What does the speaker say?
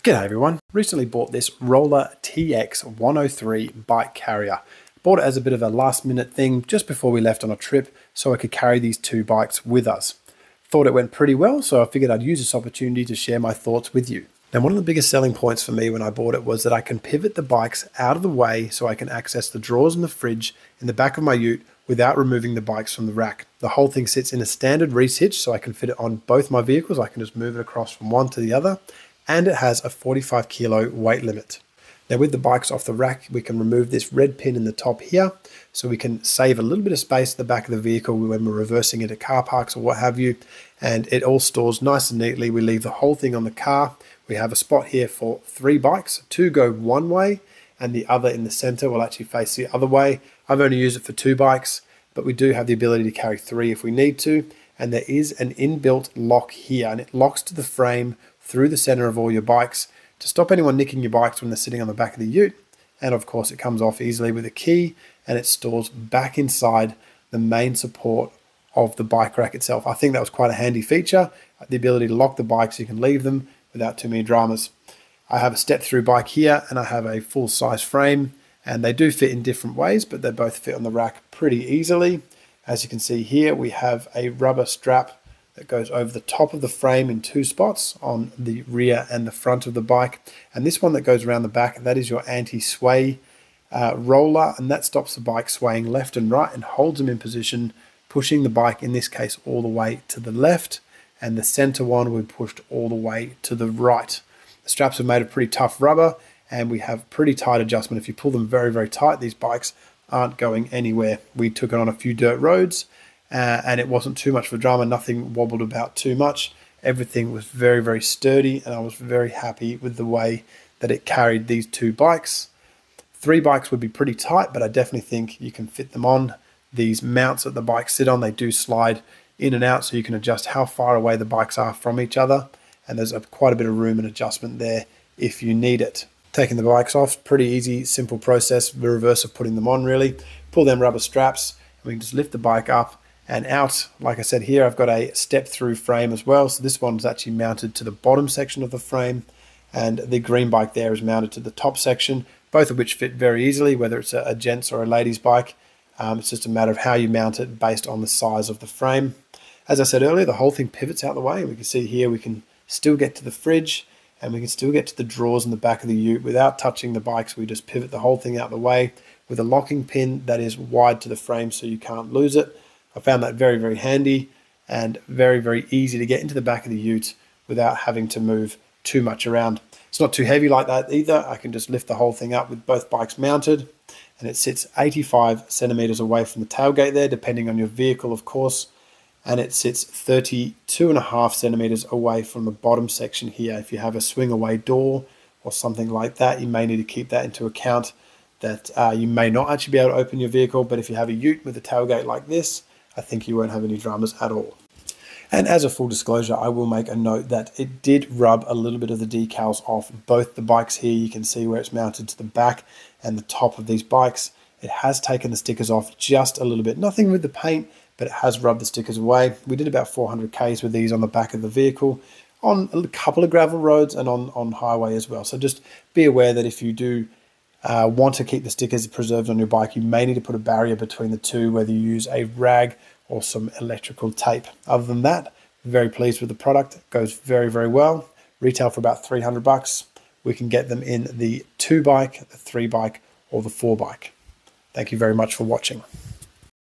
G'day everyone, recently bought this Rola TX103 bike carrier. Bought it as a bit of a last minute thing just before we left on a trip so I could carry these two bikes with us. Thought it went pretty well, so I figured I'd use this opportunity to share my thoughts with you. Now, one of the biggest selling points for me when I bought it was that I can pivot the bikes out of the way so I can access the drawers and the fridge in the back of my ute without removing the bikes from the rack. The whole thing sits in a standard reese hitch so I can fit it on both my vehicles. I can just move it across from one to the other. And it has a 45 kilo weight limit. Now with the bikes off the rack, we can remove this red pin in the top here, so we can save a little bit of space at the back of the vehicle when we're reversing into car parks or what have you, and it all stores nice and neatly. We leave the whole thing on the car. We have a spot here for 3 bikes, 2 go one way, and the other in the center will actually face the other way. I've only used it for 2 bikes, but we do have the ability to carry 3 if we need to, and there is an inbuilt lock here, and it locks to the frame through the center of all your bikes to stop anyone nicking your bikes when they're sitting on the back of the ute. And of course it comes off easily with a key, and it stores back inside the main support of the bike rack itself. I think that was quite a handy feature, the ability to lock the bikes so you can leave them without too many dramas. I have a step through bike here, and I have a full size frame, and they do fit in different ways, but they both fit on the rack pretty easily. As you can see here, we have a rubber strap that goes over the top of the frame in 2 spots on the rear and the front of the bike. And this one that goes around the back, that is your anti-sway roller, and that stops the bike swaying left and right and holds them in position, pushing the bike, in this case, all the way to the left, and the center one will be pushed all the way to the right. The straps are made of pretty tough rubber, and we have pretty tight adjustment. If you pull them very, very tight, these bikes aren't going anywhere. We took it on a few dirt roads, and it wasn't too much of a drama. Nothing wobbled about too much. Everything was very, very sturdy, and I was very happy with the way that it carried these 2 bikes. 3 bikes would be pretty tight, but I definitely think you can fit them on. These mounts that the bikes sit on, they do slide in and out, so you can adjust how far away the bikes are from each other, and there's quite a bit of room and adjustment there if you need it. Taking the bikes off, pretty easy, simple process, the reverse of putting them on really. Pull them rubber straps, and we can just lift the bike up and out. Like I said here, I've got a step through frame as well. So this one's actually mounted to the bottom section of the frame, and the green bike there is mounted to the top section, both of which fit very easily, whether it's a gent's or a lady's bike. It's just a matter of how you mount it based on the size of the frame. As I said earlier, the whole thing pivots out the way. We can see here we can still get to the fridge, and we can still get to the drawers in the back of the ute without touching the bikes. We just pivot the whole thing out the way with a locking pin that is wide to the frame so you can't lose it. I found that very, very handy and very, very easy to get into the back of the ute without having to move too much around. It's not too heavy like that either. I can just lift the whole thing up with both bikes mounted, and it sits 85 centimeters away from the tailgate there, depending on your vehicle, of course. And it sits 32.5 centimeters away from the bottom section here. If you have a swing away door or something like that, you may need to keep that into account, that you may not actually be able to open your vehicle. But if you have a ute with a tailgate like this, I think you won't have any dramas at all. And as a full disclosure, I will make a note that it did rub a little bit of the decals off both the bikes here. You can see where it's mounted to the back and the top of these bikes. It has taken the stickers off just a little bit. Nothing with the paint, but it has rubbed the stickers away. We did about 400 Ks with these on the back of the vehicle, on a couple of gravel roads and on highway as well. So just be aware that if you do want to keep the stickers preserved on your bike, you may need to put a barrier between the two, whether you use a rag or some electrical tape. Other than that, very pleased with the product. It goes very, very well. Retail for about 300 bucks. We can get them in the 2 bike, the 3 bike, or the 4 bike. Thank you very much for watching.